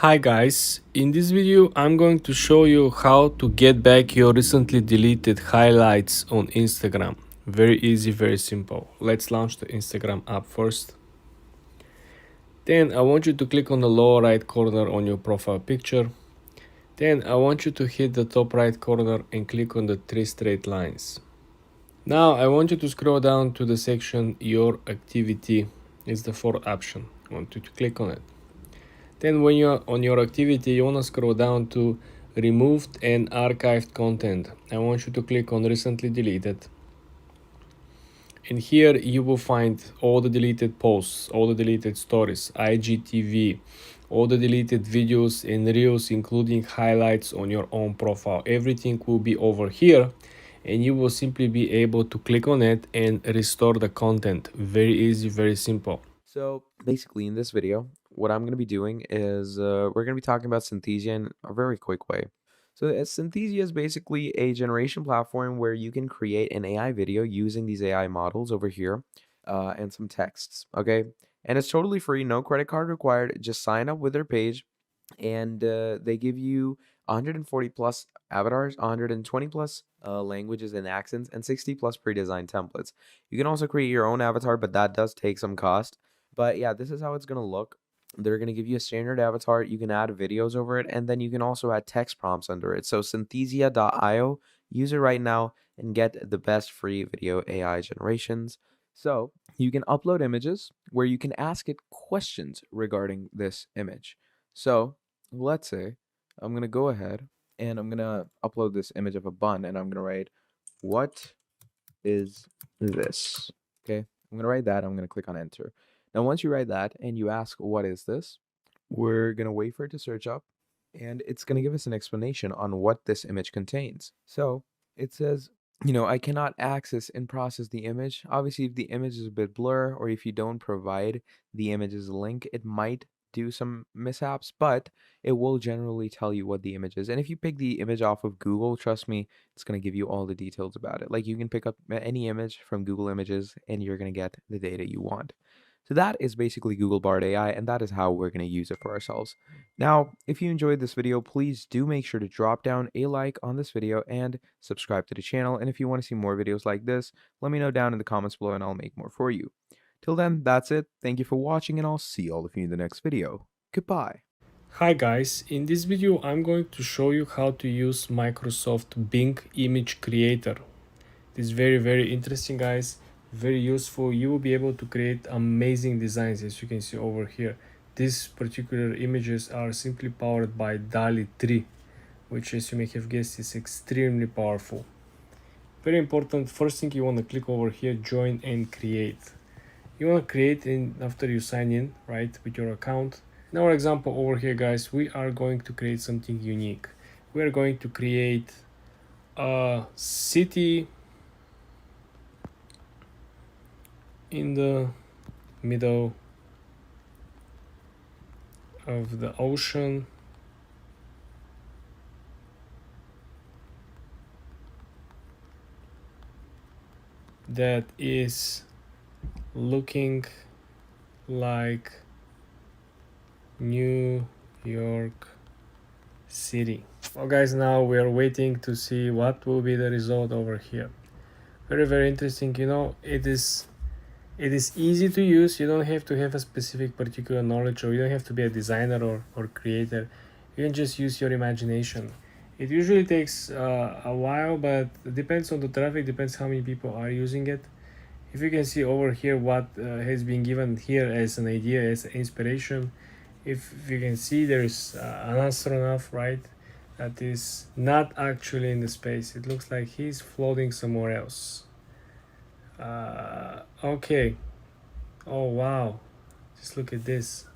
Hi guys, in this video I'm going to show you how to get back your recently deleted highlights on Instagram. Very easy, very simple. Let's launch the Instagram app first. Then I want you to click on the lower right corner on your profile picture. Then I want you to hit the top right corner and click on the three straight lines. Now I want you to scroll down to the section Your Activity. It's the fourth option. I want you to click on it. Then when you're on your activity, you want to scroll down to removed and archived content. I want you to click on recently deleted. And here you will find all the deleted posts, all the deleted stories, IGTV, all the deleted videos and reels, including highlights on your own profile. Everything will be over here and you will simply be able to click on it and restore the content. Very easy, very simple. So basically in this video, what I'm going to be doing is we're going to be talking about Synthesia in a very quick way. So Synthesia is basically a generation platform where you can create an AI video using these AI models over here and some texts, okay? And it's totally free, no credit card required. Just sign up with their page and they give you 140 plus avatars, 120 plus languages and accents, and 60 plus pre-designed templates. You can also create your own avatar, but that does take some cost. But yeah, this is how it's going to look. They're going to give you a standard avatar. You can add videos over it, and then you can also add text prompts under it. So synthesia.io, use it right now and get the best free video AI generations. So you can upload images where you can ask it questions regarding this image. So let's say I'm going to go ahead and I'm going to upload this image of a bun, and I'm going to write, what is this? Okay, I'm going to write that. I'm going to click on enter. Now, once you write that and you ask, what is this? We're going to wait for it to search up, and it's going to give us an explanation on what this image contains. So it says, I cannot access and process the image. Obviously, if the image is a bit blur or if you don't provide the image's link, it might do some mishaps, but it will generally tell you what the image is. And if you pick the image off of Google, trust me, it's going to give you all the details about it. Like, you can pick up any image from Google Images and you're going to get the data you want. So that is basically Google Bard AI, and that is how we're going to use it for ourselves. Now, if you enjoyed this video, please do make sure to drop down a like on this video and subscribe to the channel. And if you want to see more videos like this, let me know down in the comments below and I'll make more for you. Till then, that's it. Thank you for watching, and I'll see all of you in the next video. Goodbye. Hi guys, in this video I'm going to show you how to use Microsoft Bing Image Creator. This is very interesting, guys, very useful. You will be able to create amazing designs, as you can see over here. These particular images are simply powered by Dalio 3, which, as you may have guessed, is extremely powerful. Very important, first thing you want to click over here, join and create. You want to create after you sign in, right, with your account. In our example over here, guys, we are going to create something unique. We are going to create a city in the middle of the ocean, that is looking like New York City. Well guys, now we are waiting to see what will be the result over here. Very interesting. It is easy to use. You don't have to have a specific particular knowledge, or you don't have to be a designer or creator. You can just use your imagination. It usually takes a while, but it depends on the traffic, depends how many people are using it. If you can see over here what has been given here as an idea, as inspiration, if you can see, there's an astronaut, right, that is not actually in the space. It looks like he's floating somewhere else. Okay. Oh wow, just look at this.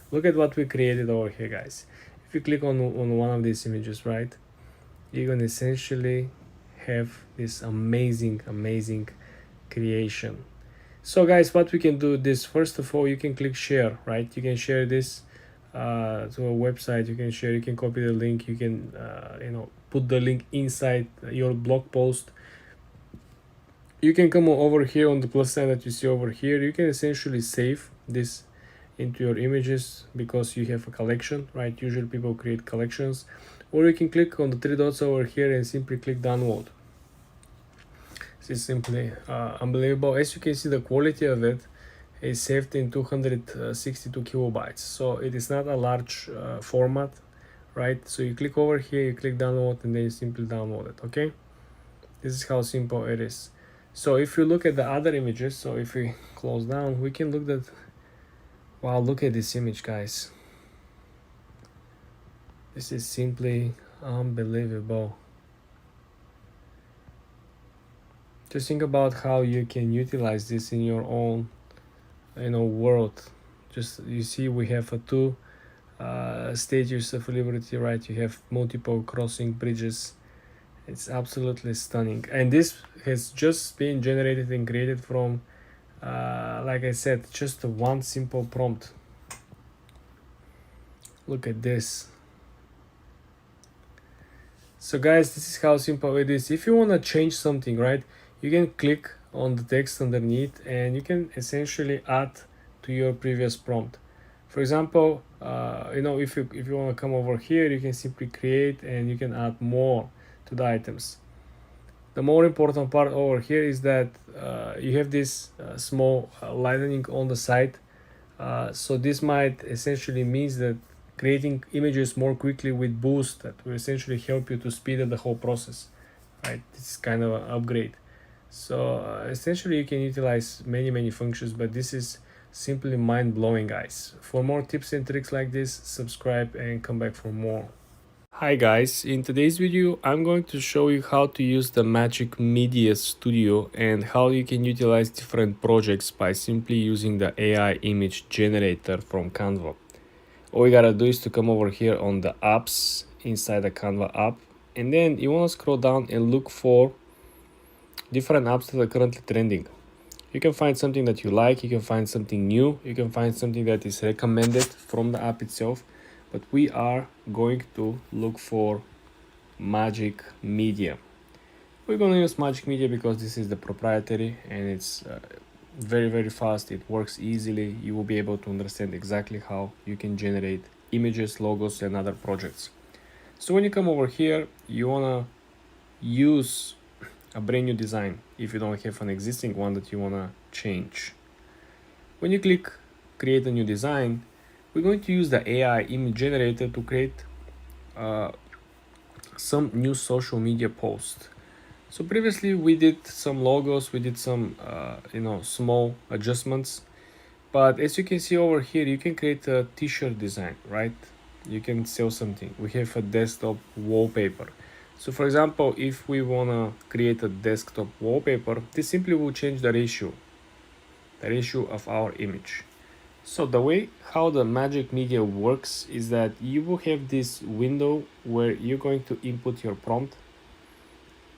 Look at what we created over here, guys. If you click on one of these images, right, you're gonna essentially have this amazing creation. So guys, what we can do this, first of all, you can click share, right? You can share this to a website. You can share, you can copy the link, you can put the link inside your blog post. You can come over here on the plus sign that you see over here. You can essentially save this into your images because you have a collection, right? Usually people create collections. Or you can click on the three dots over here and simply click download. This is simply unbelievable. As you can see, the quality of it is saved in 262 kilobytes, so it is not a large format, right? So you click over here, you click download, and then you simply download it. Okay, this is how simple it is. So if you look at the other images, so if we close down, we can look at, wow, look at this image, guys. This is simply unbelievable. Just think about how you can utilize this in your own world. Just, you see, we have two statues of liberty, right? You have multiple crossing bridges. It's absolutely stunning, and this has just been generated and created from like I said, just one simple prompt. Look at this. So guys, this is how simple it is. If you want to change something, right, you can click on the text underneath and you can essentially add to your previous prompt. For example, if you want to come over here, you can simply create and you can add more to the items. The more important part over here is that you have this small lightning on the side. So this might essentially means that creating images more quickly with boost, that will essentially help you to speed up the whole process, right? This is kind of an upgrade. So essentially you can utilize many functions, but this is simply mind-blowing, guys. For more tips and tricks like this, subscribe and come back for more. Hi guys, in today's video I'm going to show you how to use the Magic Media Studio and how you can utilize different projects by simply using the AI image generator from Canva. All you gotta do is to come over here on the apps inside the Canva app, and then you want to scroll down and look for different apps that are currently trending. You can find something that you like, you can find something new, you can find something that is recommended from the app itself, but we are going to look for Magic Media. We're going to use Magic Media because this is the proprietary and it's very fast. It works easily. You will be able to understand exactly how you can generate images, logos, and other projects. So when you come over here, you want to use a brand new design if you don't have an existing one that you want to change. When you click create a new design, we're going to use the AI image generator to create some new social media post. So previously we did some logos, we did some small adjustments, but as you can see over here, you can create a t-shirt design, right? You can sell something. We have a desktop wallpaper. So for example, if we want to create a desktop wallpaper, this simply will change the ratio of our image. So the way how the Magic Media works is that you will have this window where you're going to input your prompt,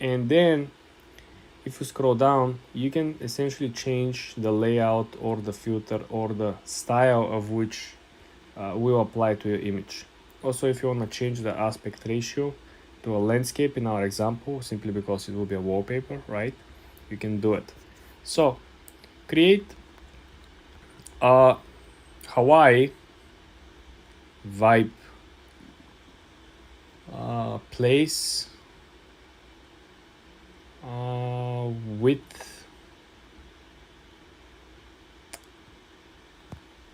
and then if you scroll down, you can essentially change the layout or the filter or the style of which will apply to your image. Also, if you want to change the aspect ratio to a landscape in our example, simply because it will be a wallpaper, right? You can do it. So create a Hawaii vibe place with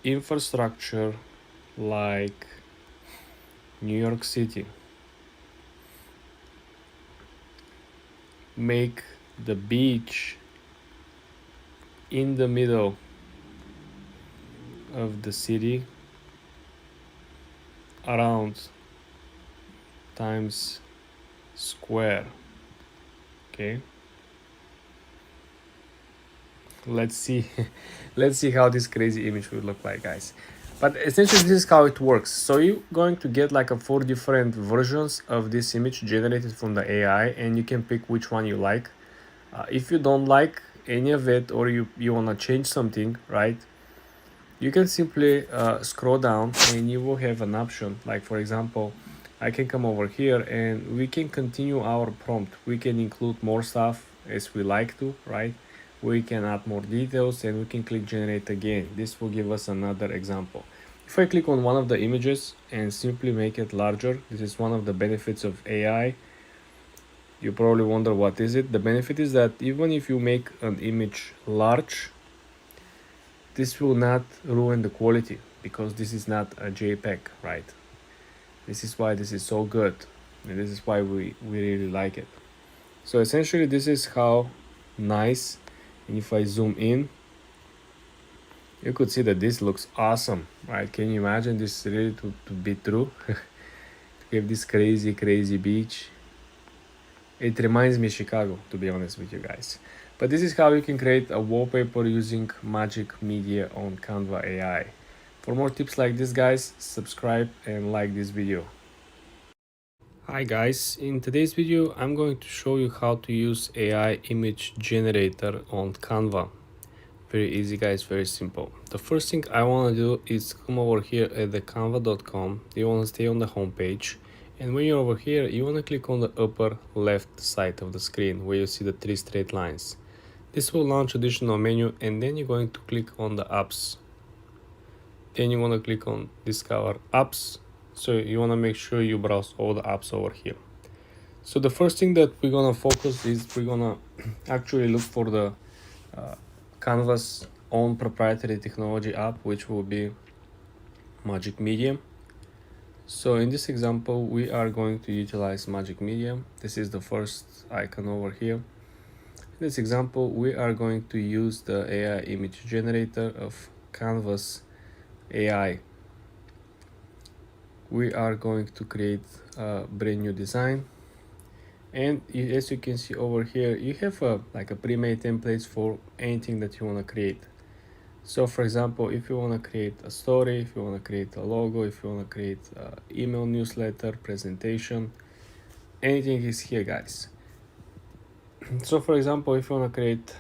infrastructure like New York City. Make the beach in the middle of the city around Times Square. Okay, let's see let's see how this crazy image will look like, guys. But essentially this is how it works. So you're going to get like 4 different versions of this image generated from the AI, and you can pick which one you like. If you don't like any of it, or you want to change something, right, you can simply scroll down and you will have an option. Like for example, I can come over here and we can continue our prompt. We can include more stuff as we like to, right? we can add more details and we can click generate again. This will give us another example. If I click on one of the images and simply make it larger, this is one of the benefits of AI. You probably wonder what is it. The benefit is that even if you make an image large, this will not ruin the quality because this is not a JPEG, right? This is why this is so good, and this is why we really like it. So essentially this is how nice, and if I zoom in, you could see that this looks awesome, right? Can you imagine this really to be true? We have this crazy beach. It reminds me of Chicago, to be honest with you guys. But this is how you can create a wallpaper using Magic Media on Canva AI. For more tips like this, guys, subscribe and like this video. Hi guys, in today's video I'm going to show you how to use AI image generator on Canva. Very easy guys, very simple. The first thing I want to do is come over here at the canva.com. You want to stay on the home page, and when you're over here you want to click on the upper left side of the screen where you see the 3 straight lines. This will launch additional menu, and then you're going to click on the apps. Then you want to click on discover apps. So you want to make sure you browse all the apps over here. So the first thing that we're going to focus is we're going to actually look for the Canva's own proprietary technology app, which will be Magic Media. So in this example, we are going to utilize Magic Media. This is the first icon over here. In this example, we are going to use the AI image generator of Canva's AI. We are going to create a brand new design, and as you can see over here, you have a pre-made templates for anything that you want to create. So for example, if you want to create a story, if you want to create a logo, if you want to create an email newsletter, presentation, anything is here, guys. So for example, if you want to create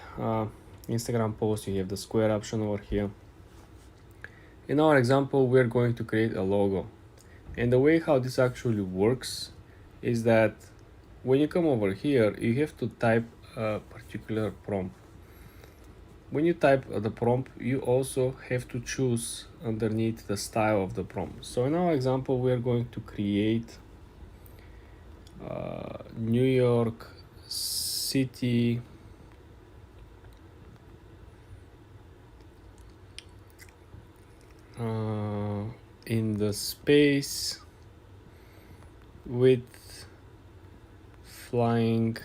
Instagram post, you have the square option over here. In our example, we're going to create a logo. And the way how this actually works is that when you come over here, you have to type a particular prompt. When you type the prompt, you also have to choose underneath the style of the prompt. So in our example, we are going to create New York City in the space with flying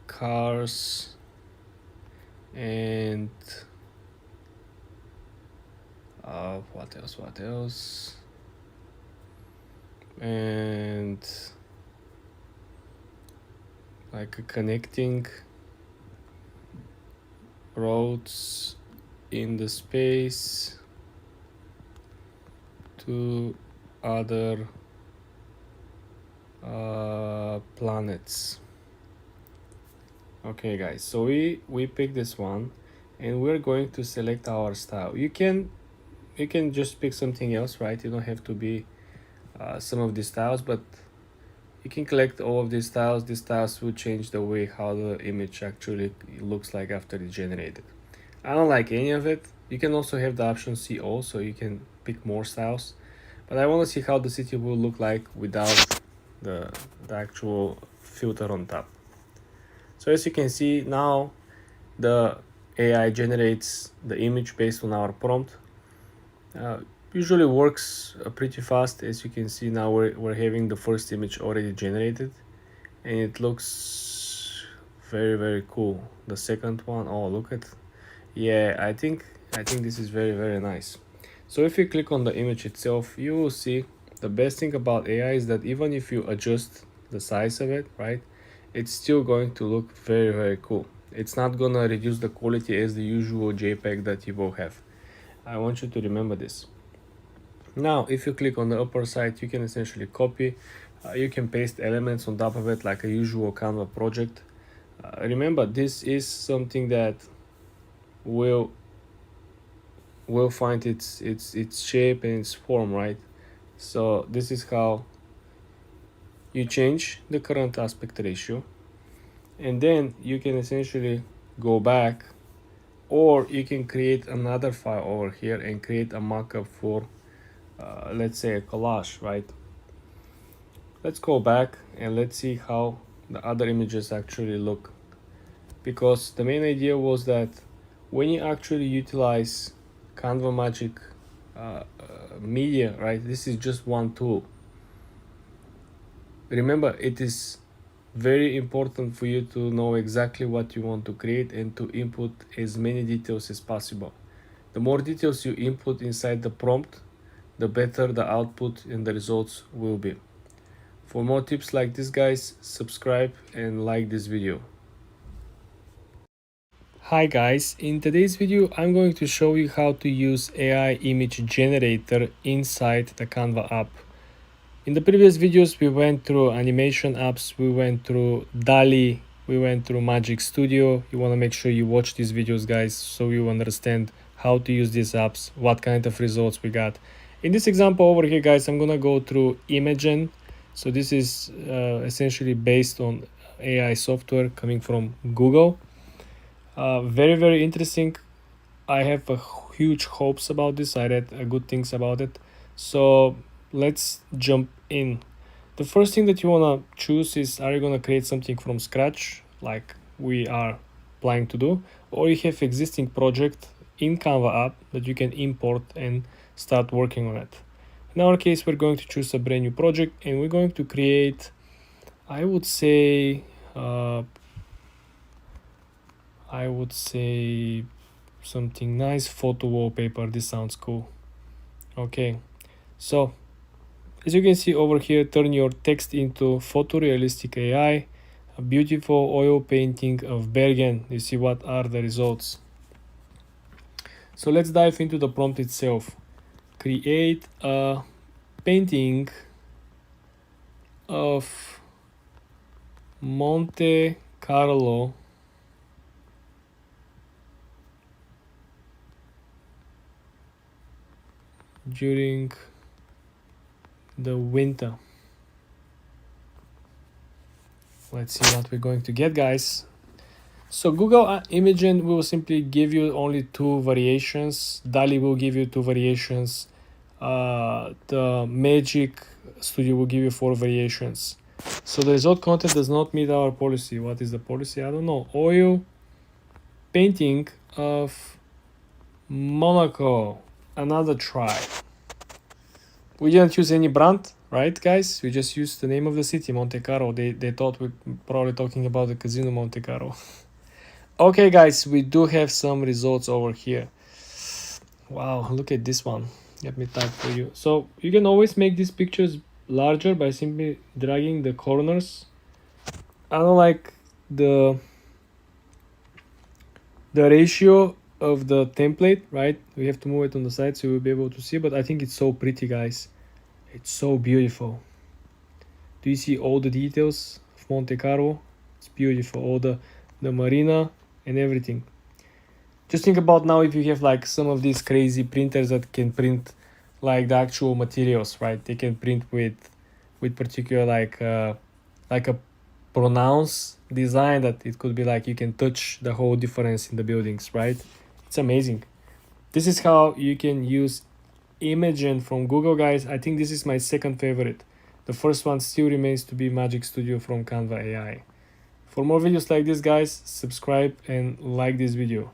cars and what else, and connecting roads in the space to other planets. Okay guys, so we pick this one, and we're going to select our style. You can just pick something else, right? You don't have to be some of these styles, but you can collect all of these styles. These styles will change the way how the image actually looks like after it's generated. I don't like any of it. You can also have the option see all, so you can pick more styles, but I want to see how the city will look like without the actual filter on top. So as you can see now, the AI generates the image based on our prompt. Usually works pretty fast. As you can see now, we're having the first image already generated, and it looks very cool. The second one, oh look at, yeah, I think this is very nice. So if you click on the image itself, you will see the best thing about AI is that even if you adjust the size of it, right, it's still going to look very cool. It's not gonna reduce the quality as the usual JPEG that you will have. I want you to remember this. Now if you click on the upper side, you can essentially copy, you can paste elements on top of it like a usual Canva project. Remember, this is something that will find its shape and its form, right? So this is how you change the current aspect ratio, and then you can essentially go back or you can create another file over here and create a mockup for let's say a collage, right? Let's go back and let's see how the other images actually look, because the main idea was that when you actually utilize Canva Magic media, right, this is just one tool. Remember, it is very important for you to know exactly what you want to create and to input as many details as possible. The more details you input inside the prompt, the better the output and the results will be. For more tips like this, guys, subscribe and like this video. Hi guys, in today's video I'm going to show you how to use AI image generator inside the Canva app. In the previous videos we went through animation apps, we went through Dalio, we went through Magic Studio. You want to make sure you watch these videos, guys, so you understand how to use these apps, what kind of results we got. In this example over here, guys, I'm gonna go through Imagen. So this is essentially based on AI software coming from Google. Very interesting. I have a huge hopes about this. I read good things about it. So let's jump in. The first thing that you want to choose is, are you going to create something from scratch like we are planning to do, or you have existing project in Canva app that you can import and start working on it. In our case, we're going to choose a brand new project and we're going to create, I would say something nice photo wallpaper. This sounds cool. Okay, so as you can see over here, turn your text into photorealistic AI, a beautiful oil painting of Bergen. You see what are the results. So let's dive into the prompt itself. Create a painting of Monte Carlo during the winter. Let's see what we're going to get, guys. So Google Imagen will simply give you only two variations. Dalio will give you two variations. The Magic Studio will give you 4 variations. So the result content does not meet our policy. What is the policy? I don't know. Oil painting of Monaco. Another try. We didn't use any brand, right, guys? We just used the name of the city, Monte Carlo. They thought we're probably talking about the casino Monte Carlo. Okay, guys, we do have some results over here. Wow, look at this one. Let me type for you. So you can always make these pictures larger by simply dragging the corners. I don't like the ratio of the template, right? We have to move it on the side so you'll be able to see, but I think it's so pretty, guys. It's so beautiful. Do you see all the details of Monte Carlo? It's beautiful. All the marina and everything. Just think about now if you have like some of these crazy printers that can print like the actual materials, right? They can print with particular like a pronounced design that it could be like you can touch the whole difference in the buildings, right? It's amazing. This is how you can use Imagen from Google, guys. I think this is my second favorite. The first one still remains to be Magic Studio from Canva AI. For more videos like this, guys, subscribe and like this video.